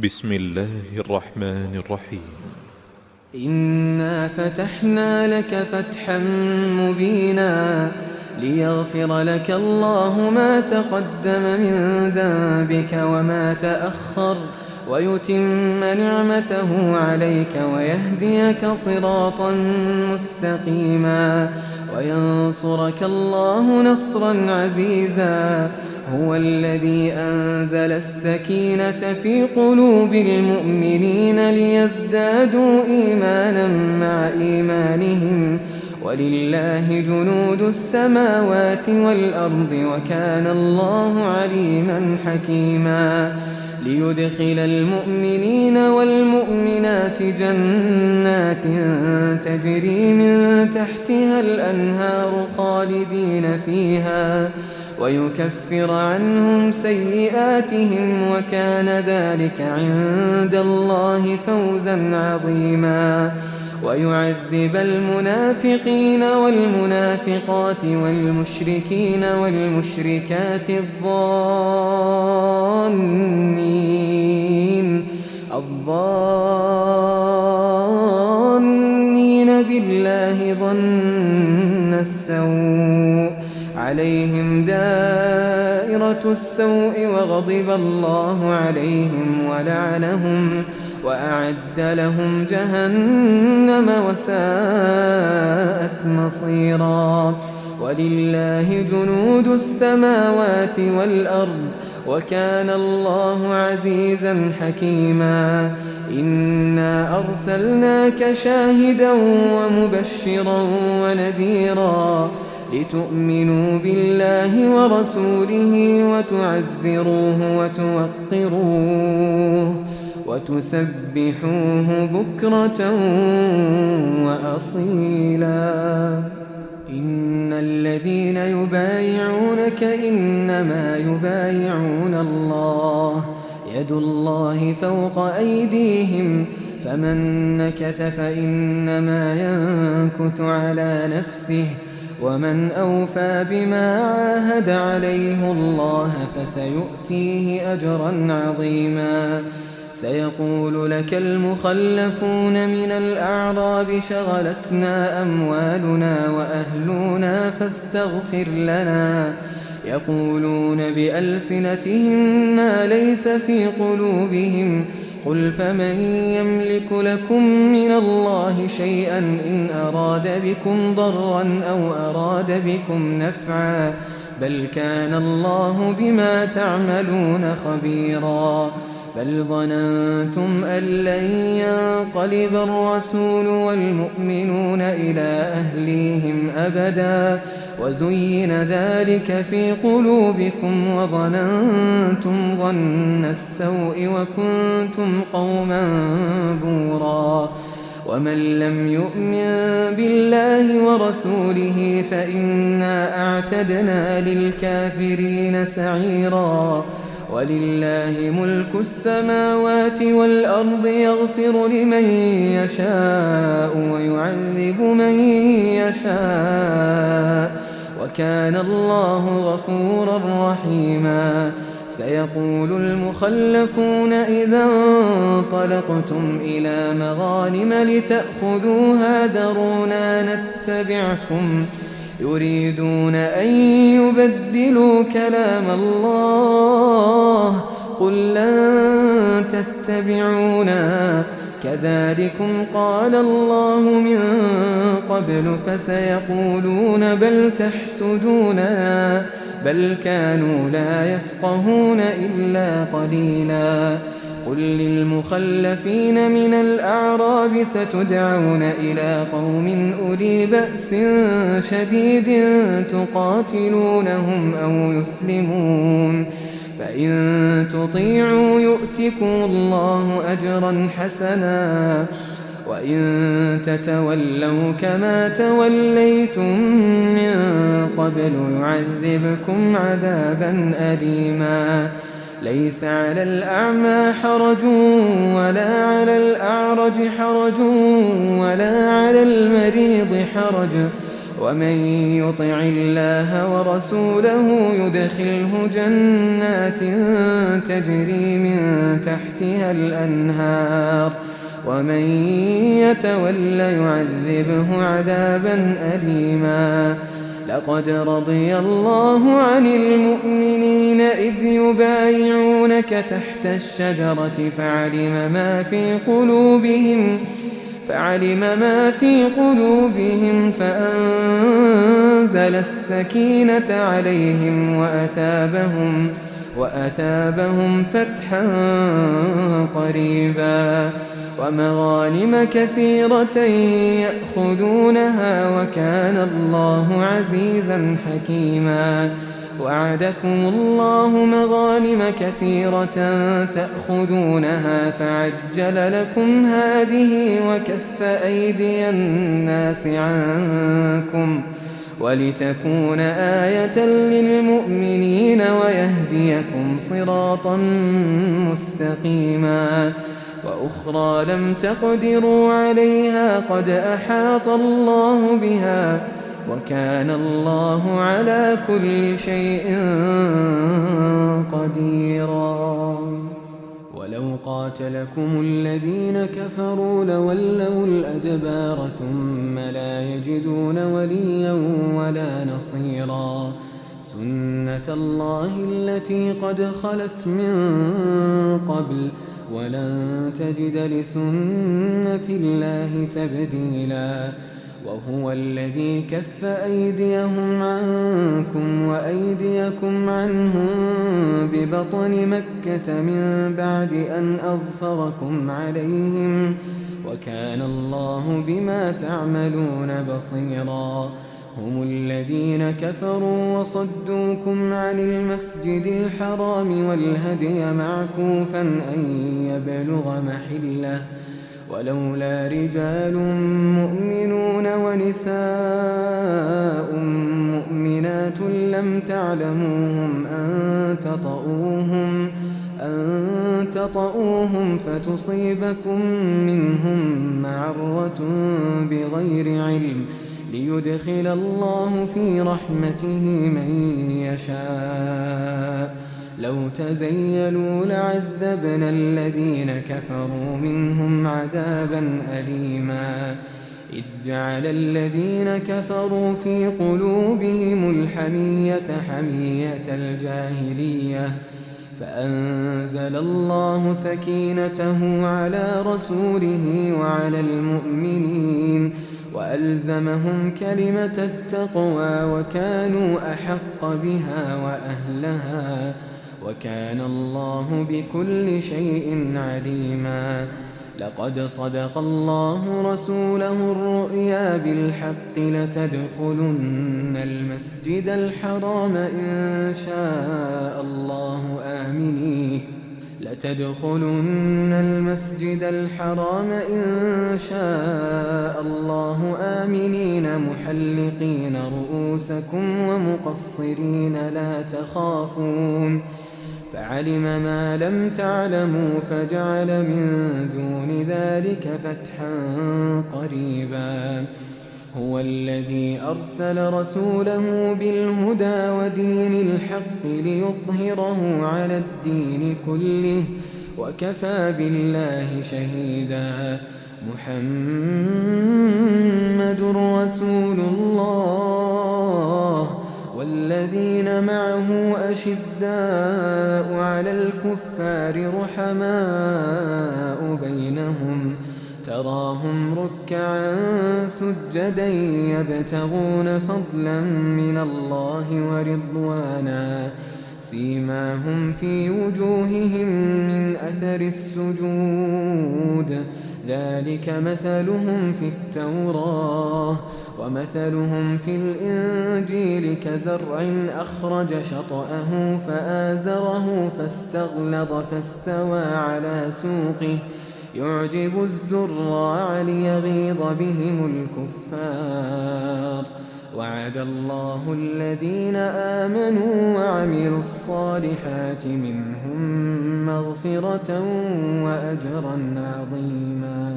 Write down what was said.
بسم الله الرحمن الرحيم. إنا فتحنا لك فتحا مبينا ليغفر لك الله ما تقدم من ذنبك وما تأخر ويتم نعمته عليك ويهديك صراطا مستقيما وينصرك الله نصرا عزيزا. هو الذي أنزل السكينة في قلوب المؤمنين ليزدادوا إيمانا مع إيمانهم ولله جنود السماوات والأرض وكان الله عليما حكيما. ليدخل المؤمنين والمؤمنات جنات تجري من تحتها الأنهار خالدين فيها ويكفر عنهم سيئاتهم وكان ذلك عند الله فوزا عظيما. ويعذب المنافقين والمنافقات والمشركين والمشركات الظانين بالله ظن السوء عليهم دائرة السوء وغضب الله عليهم ولعنهم وأعد لهم جهنم وساءت مصيرا. ولله جنود السماوات والأرض وكان الله عزيزا حكيما. إنا أرسلناك شاهدا ومبشرا ونذيرا لتؤمنوا بالله ورسوله وتعزروه وتوقروه وتسبحوه بكرة وأصيلا. إن الذين يبايعونك إنما يبايعون الله يد الله فوق أيديهم فمن نكث فإنما ينكث على نفسه ومن أوفى بما عاهد عليه الله فسيؤتيه أجرا عظيما. سيقول لك المخلفون من الأعراب شغلتنا أموالنا وأهلنا فاستغفر لنا يقولون بألسنتهم ما ليس في قلوبهم قل فمن يملك لكم من الله شيئا إن أراد بكم ضرا أو أراد بكم نفعا بل كان الله بما تعملون خبيرا. بل ظننتم أن لن ينقلب الرسول والمؤمنون إلى أهليهم أبدا وزين ذلك في قلوبكم وظننتم ظن السوء وكنتم قوما بورا. ومن لم يؤمن بالله ورسوله فإنا أعتدنا للكافرين سعيرا. ولله ملك السماوات والأرض يغفر لمن يشاء ويعذب من يشاء وكان الله غفورا رحيما. سيقول المخلفون إذا انطلقتم إلى مغانم لتأخذوها ذرونا نتبعكم يريدون أن يبدلوا كلام الله قل لن تتبعونا كذلكم قال الله من قبل فسيقولون بل تحسدوننا بل كانوا لا يفقهون إلا قليلا. قل للمخلفين من الأعراب ستدعون إلى قوم أولي بأس شديد تقاتلونهم أو يسلمون فإن تطيعوا يؤتكم الله أجرا حسنا وإن تتولوا كما توليتم من قبل يعذبكم عذابا أليما. ليس على الأعمى حرج ولا على الأعرج حرج ولا على المريض حرج ومن يطع الله ورسوله يدخله جنات تجري من تحتها الأنهار ومن يتول يعذبه عذابا أليما. لقد رضي الله عن المؤمنين إذ يبايعونك تحت الشجرة فعلم ما في قلوبهم فأنزل السكينة عليهم وأثابهم فتحا قريبا ومغانم كثيرة يأخذونها وكان الله عزيزا حكيما. وعدكم الله مغانم كثيرة تأخذونها فعجل لكم هذه وكف أيدي الناس عنكم ولتكون آية للمؤمنين ويهديكم صراطا مستقيما. وأخرى لم تقدروا عليها قد أحاط الله بها وكان الله على كل شيء قديرا. ولو قاتلكم الذين كفروا لولوا الأدبار ثم لا يجدون وليا ولا نصيرا. سنة الله التي قد خلت من قبل ولن تجد لسنة الله تبديلا. وهو الذي كف أيديهم عنكم وأيديكم عنهم ببطن مكة من بعد أن أظفركم عليهم وكان الله بما تعملون بصيرا. هم الذين كفروا وصدوكم عن المسجد الحرام والهدي معكوفا أن يبلغ محله ولولا رجال مؤمنون ونساء مؤمنات لم تعلموهم أن تطؤوهم فتصيبكم منهم معرة بغير علم ليدخل الله في رحمته من يشاء. لو تزيلوا لعذبنا الذين كفروا منهم عذابا أليما. إذ جعل الذين كفروا في قلوبهم الحمية حمية الجاهلية فأنزل الله سكينته على رسوله وعلى المؤمنين وألزمهم كلمة التقوى وكانوا أحق بها وأهلها وكان الله بكل شيء عليما. لقد صدق الله رسوله الرؤيا بالحق لتدخلن المسجد الحرام إن شاء الله آمنين محلقين رؤوسكم ومقصرين لا تخافون فعلم ما لم تعلموا فجعل من دون ذلك فتحا قريبا. هو الذي أرسل رسوله بالهدى ودين الحق ليظهره على الدين كله وكفى بالله شهيدا. محمد رسول الله والذين معه أشداء على الكفار رحماء بينهم تراهم ركعا سجدا يبتغون فضلا من الله ورضوانا سيماهم في وجوههم من أثر السجود ذلك مثلهم في التوراة ومثلهم في الإنجيل كزرع أخرج شطأه فآزره فاستغلظ فاستوى على سوقه يعجب الزراع ليغيظ بهم الكفار. وعد الله الذين آمنوا وعملوا الصالحات منهم مغفرة وأجرا عظيما.